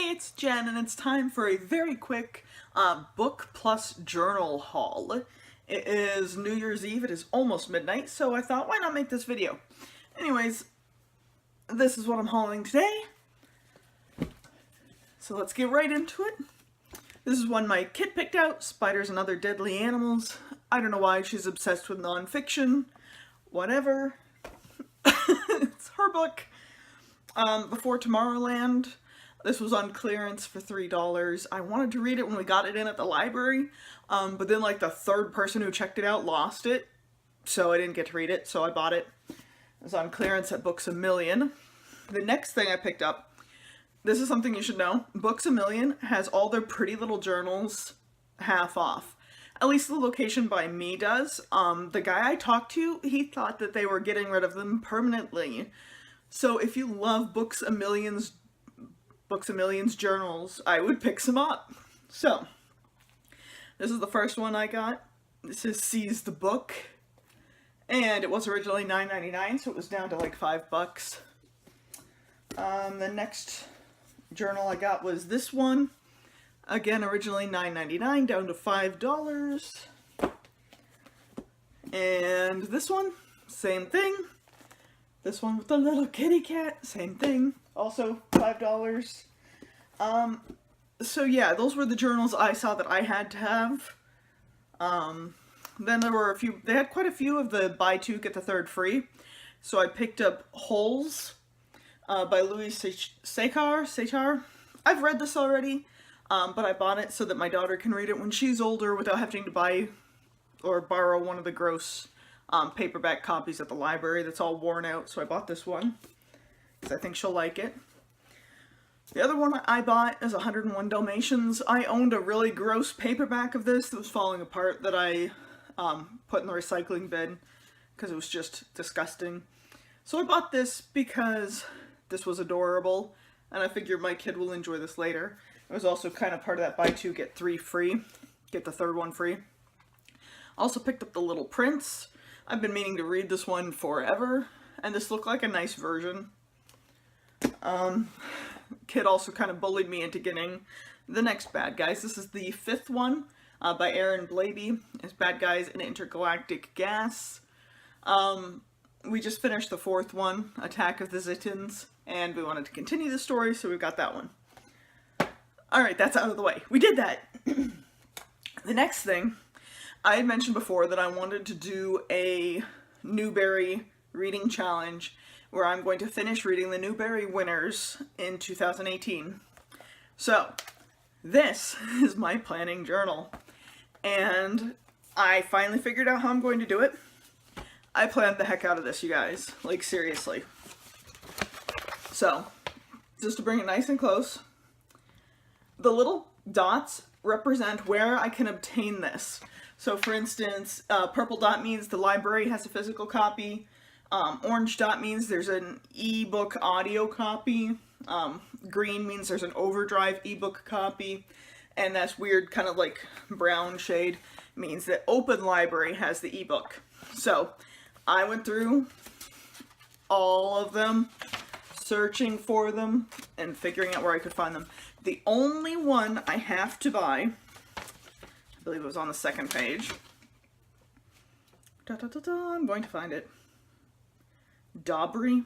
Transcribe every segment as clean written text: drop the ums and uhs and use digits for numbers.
Hey, it's Jen, and it's time for a very quick book plus journal haul. It is New Year's Eve, it is almost midnight, so I thought, why not make this video? Anyways, this is what I'm hauling today. So let's get right into it. This is one my kid picked out, Spiders and Other Deadly Animals. I don't know why she's obsessed with nonfiction. Whatever. It's her book. Before Tomorrowland. This was on clearance for $3. I wanted to read it when we got it in at the library, but then like the third person who checked it out lost it, so I didn't get to read it, so I bought it. It was on clearance at BooksAMillion. The next thing I picked up, this is something you should know, BooksAMillion has all their pretty little journals half off. At least the location by me does. The guy I talked to, he thought that they were getting rid of them permanently. So if you love BooksAMillion's journals, I would pick some up. So, this is the first one I got. This is Seize the Book. And it was originally $9.99, so it was down to like $5. The next journal I got was this one. Again, originally $9.99, down to $5. And this one, same thing. This one with the little kitty cat, same thing. Also $5. So yeah, those were the journals I saw that I had to have. Then there were a few, they had quite a few of the buy two, get the third free. So I picked up Holes by Louis Sachar. I've read this already, but I bought it so that my daughter can read it when she's older without having to buy or borrow one of the gross paperback copies at the library that's all worn out. So I bought this one because I think she'll like it. The other one I bought is 101 Dalmatians. I owned a really gross paperback of this that was falling apart that I put in the recycling bin because it was just disgusting. So I bought this because this was adorable and I figured my kid will enjoy this later. It was also kind of part of that buy two get three free, get the third one free. Also picked up The Little Prince. I've been meaning to read this one forever, and this looked like a nice version. Kid also kind of bullied me into getting the next Bad Guys. This is the fifth one by Aaron Blabey. It's Bad Guys in Intergalactic Gas. We just finished the fourth one, Attack of the Zitans, and we wanted to continue the story, so we've got that one. Alright, that's out of the way. We did that! The next thing, I had mentioned before that I wanted to do a Newbery reading challenge where I'm going to finish reading the Newbery winners in 2018. So, this is my planning journal. And I finally figured out how I'm going to do it. I planned the heck out of this, you guys. Like, seriously. So, just to bring it nice and close, the little dots represent where I can obtain this. So for instance, purple dot means the library has a physical copy, orange dot means there's an ebook audio copy, green means there's an overdrive ebook copy, and that's weird kind of like brown shade means that open library has the ebook. So I went through all of them, searching for them, and figuring out where I could find them. The only one I have to buy, I believe it was on the second page. I'm going to find it. Dobry.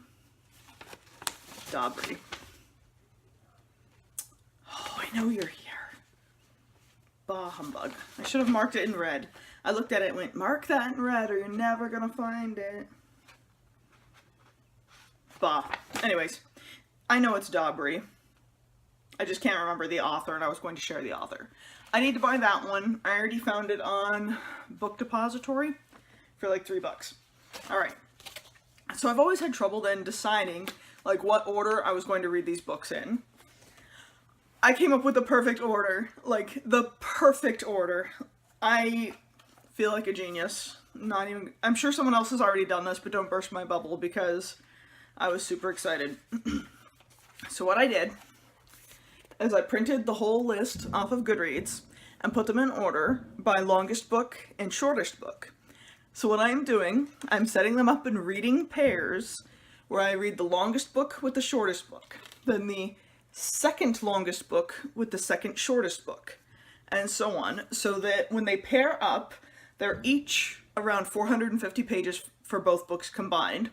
Oh, I know you're here. Bah humbug. I should have marked it in red. I looked at it and went, mark that in red or you're never gonna find it. Bah. Anyways, I know it's Dobry. I just can't remember the author, and I was going to share the author. I need to buy that one. I already found it on Book Depository for like $3. Alright. So I've always had trouble then deciding like what order I was going to read these books in. I came up with the perfect order. Like, the perfect order. I feel like a genius. I'm sure someone else has already done this, but don't burst my bubble because I was super excited. So what I did is I printed the whole list off of Goodreads and put them in order by longest book and shortest book. So what I'm doing, I'm setting them up in reading pairs where I read the longest book with the shortest book, then the second longest book with the second shortest book, and so on, so that when they pair up, they're each around 450 pages for both books combined.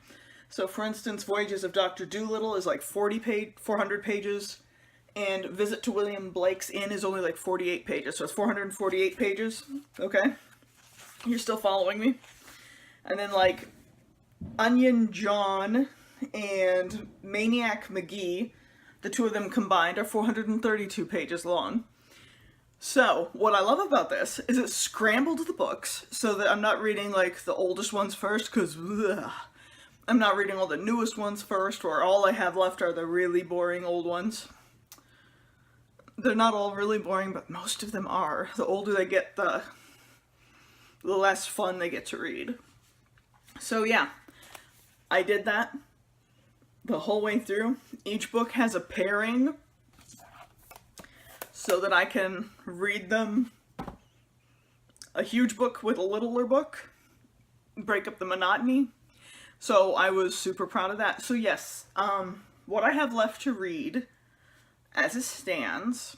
So for instance, Voyages of Dr. Dolittle is like 400 pages, and Visit to William Blake's Inn is only like 48 pages, so it's 448 pages, okay? You're still following me? And then like Onion John and Maniac McGee, the two of them combined are 432 pages long. So, what I love about this is it scrambled the books so that I'm not reading like the oldest ones first, because I'm not reading all the newest ones first, or all I have left are the really boring old ones. They're not all really boring, but most of them are. The older they get, the less fun they get to read. So yeah, I did that the whole way through. Each book has a pairing so that I can read them, a huge book with a littler book, break up the monotony. So I was super proud of that. So yes, what I have left to read as it stands,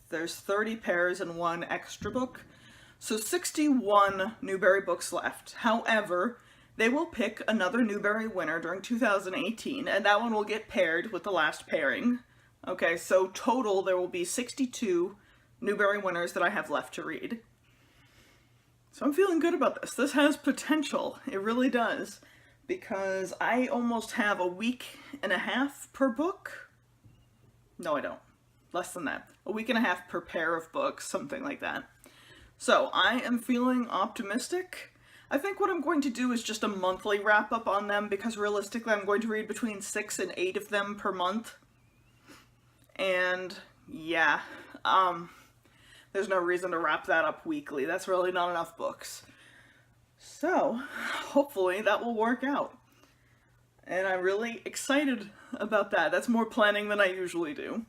there's 30 pairs and one extra book, so 61 Newbery books left. However, they will pick another Newbery winner during 2018, and that one will get paired with the last pairing. Okay, so total there will be 62 Newbery winners that I have left to read. So I'm feeling good about this. This has potential. It really does. Because I almost have a week and a half per book. No, I don't. Less than that. A week and a half per pair of books, something like that. So I am feeling optimistic. I think what I'm going to do is just a monthly wrap up on them, because realistically I'm going to read between 6 and 8 of them per month. And yeah, there's no reason to wrap that up weekly. That's really not enough books. So, hopefully that will work out. And I'm really excited about that. That's more planning than I usually do.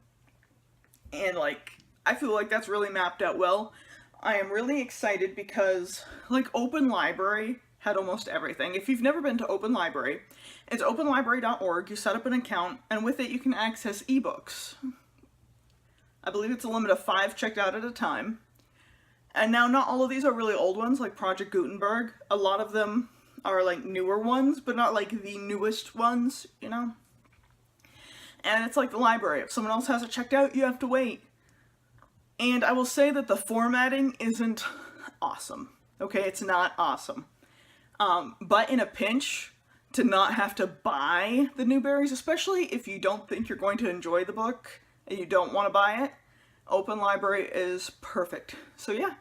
And like, I feel like that's really mapped out well. I am really excited because, like, Open Library had almost everything. If you've never been to Open Library, it's openlibrary.org. You set up an account, and with it you can access ebooks. I believe it's a limit of 5 checked out at a time. And now, not all of these are really old ones, like Project Gutenberg. A lot of them are, like, newer ones, but not, like, the newest ones, you know? And it's like the library. If someone else has it checked out, you have to wait. And I will say that the formatting isn't awesome. Okay, it's not awesome. But in a pinch, to not have to buy the Newberys, especially if you don't think you're going to enjoy the book and you don't want to buy it, Open Library is perfect. So yeah,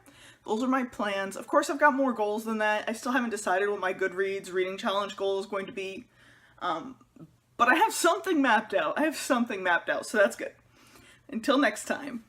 those are my plans. Of course, I've got more goals than that. I still haven't decided what my Goodreads reading challenge goal is going to be. But I have something mapped out. So that's good. Until next time.